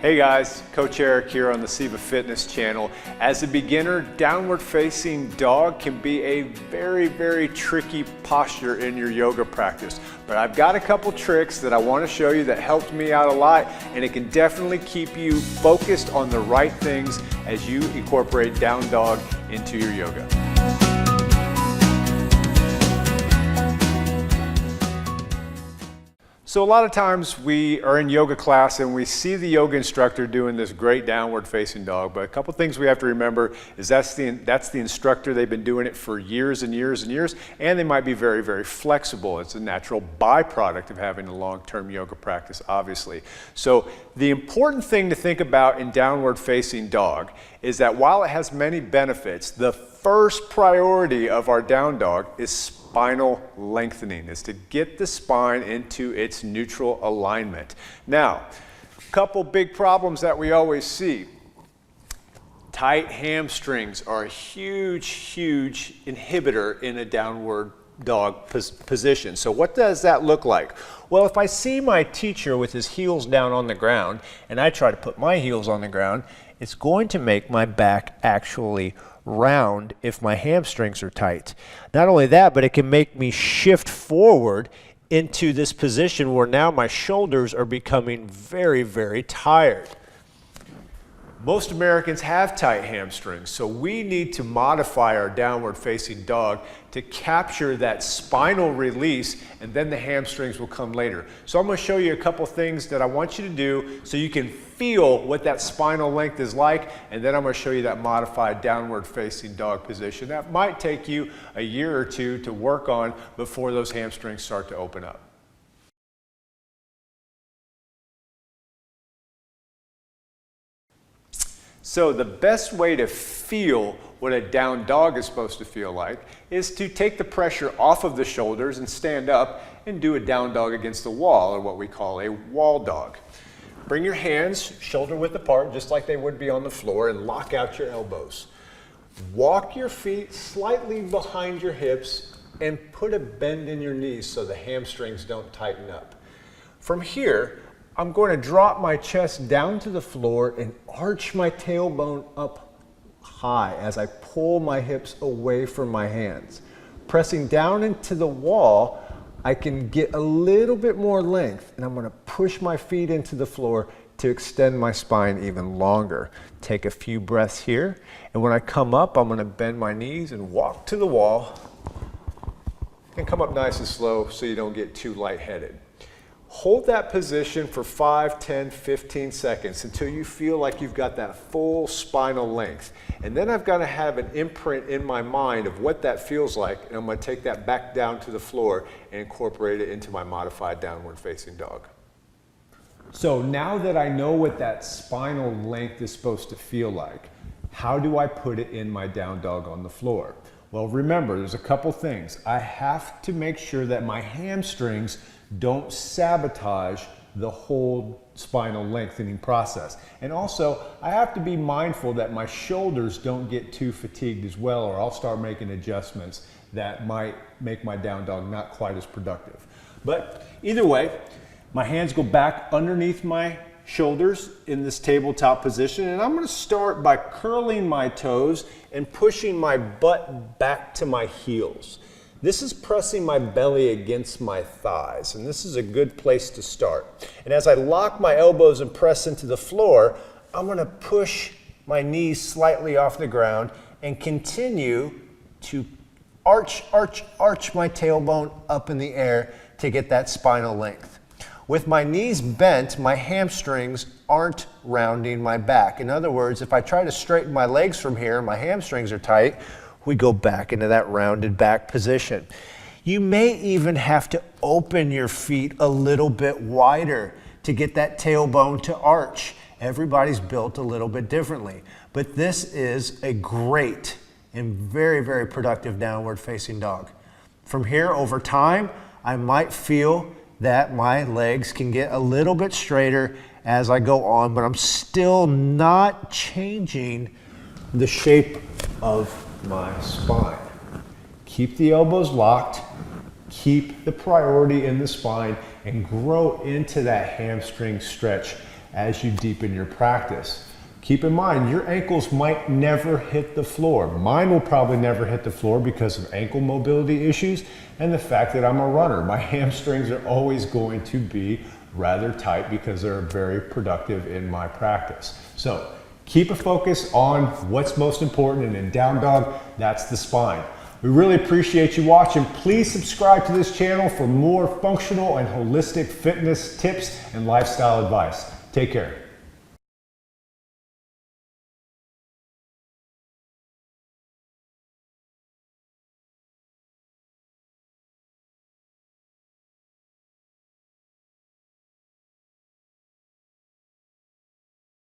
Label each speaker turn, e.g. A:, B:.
A: Hey guys, Coach Eric here on the Siva Fitness channel. As a beginner, downward facing dog can be a very tricky posture in your yoga practice. But I've got a couple tricks that I want to show you that helped me out a lot, and it can definitely keep you focused on the right things as you incorporate down dog into your yoga. So a lot of times we are in yoga class and we see the yoga instructor doing this great downward facing dog, but a couple things we have to remember is that's the instructor. They've been doing it for years and years and years, and they might be very flexible. It's a natural byproduct of having a long-term yoga practice, obviously. So the important thing to think about in downward facing dog is that while it has many benefits, the first priority of our down dog is spinal lengthening, is to get the spine into its neutral alignment. Now, a couple big problems that we always see. Tight hamstrings are a huge inhibitor in a downward dog position. So what does that look like? Well, if I see my teacher with his heels down on the ground and I try to put my heels on the ground, it's going to make my back actually round if my hamstrings are tight. Not only that, but it can make me shift forward into this position where now my shoulders are becoming very tired. Most Americans have tight hamstrings, so we need to modify our downward facing dog to capture that spinal release, and then the hamstrings will come later. So I'm going to show you a couple things that I want you to do so you can feel what that spinal length is like, and then I'm going to show you that modified downward facing dog position. That might take you a year or two to work on before those hamstrings start to open up. So the best way to feel what a down dog is supposed to feel like is to take the pressure off of the shoulders and stand up and do a down dog against the wall, or what we call a wall dog. Bring your hands shoulder width apart, just like they would be on the floor, and lock out your elbows. Walk your feet slightly behind your hips and put a bend in your knees so the hamstrings don't tighten up. From here, I'm going to drop my chest down to the floor and arch my tailbone up high as I pull my hips away from my hands. Pressing down into the wall, I can get a little bit more length, and I'm going to push my feet into the floor to extend my spine even longer. Take a few breaths here, and when I come up, I'm going to bend my knees and walk to the wall, and come up nice and slow so you don't get too lightheaded. Hold that position for 5, 10, 15 seconds until you feel like you've got that full spinal length. And then I've got to have an imprint in my mind of what that feels like, and I'm going to take that back down to the floor and incorporate it into my modified downward facing dog. So now that I know what that spinal length is supposed to feel like, how do I put it in my down dog on the floor? Well, remember, there's a couple things. I have to make sure that my hamstrings don't sabotage the whole spinal lengthening process. And also, I have to be mindful that my shoulders don't get too fatigued as well, or I'll start making adjustments that might make my down dog not quite as productive. But either way, my hands go back underneath my shoulders in this tabletop position, and I'm going to start by curling my toes and pushing my butt back to my heels. This is pressing my belly against my thighs, and this is a good place to start. And as I lock my elbows and press into the floor, I'm going to push my knees slightly off the ground and continue to arch my tailbone up in the air to get that spinal length. With my knees bent, my hamstrings aren't rounding my back. In other words, if I try to straighten my legs from here, my hamstrings are tight, we go back into that rounded back position. You may even have to open your feet a little bit wider to get that tailbone to arch. Everybody's built a little bit differently, but this is a great and very productive downward facing dog. From here, over time, I might feel that my legs can get a little bit straighter as I go on, but I'm still not changing the shape of my spine. Keep the elbows locked, keep the priority in the spine, and grow into that hamstring stretch
B: as you deepen your practice. Keep in mind, your ankles might never hit the floor. Mine will probably never hit the floor because of ankle mobility issues and the fact that I'm a runner. My hamstrings are always going to be rather tight because they're very productive in my practice. So keep a focus on what's most important, and in down dog, that's the spine. We really appreciate you watching. Please subscribe to this channel for more functional and holistic fitness tips and lifestyle advice. Take care.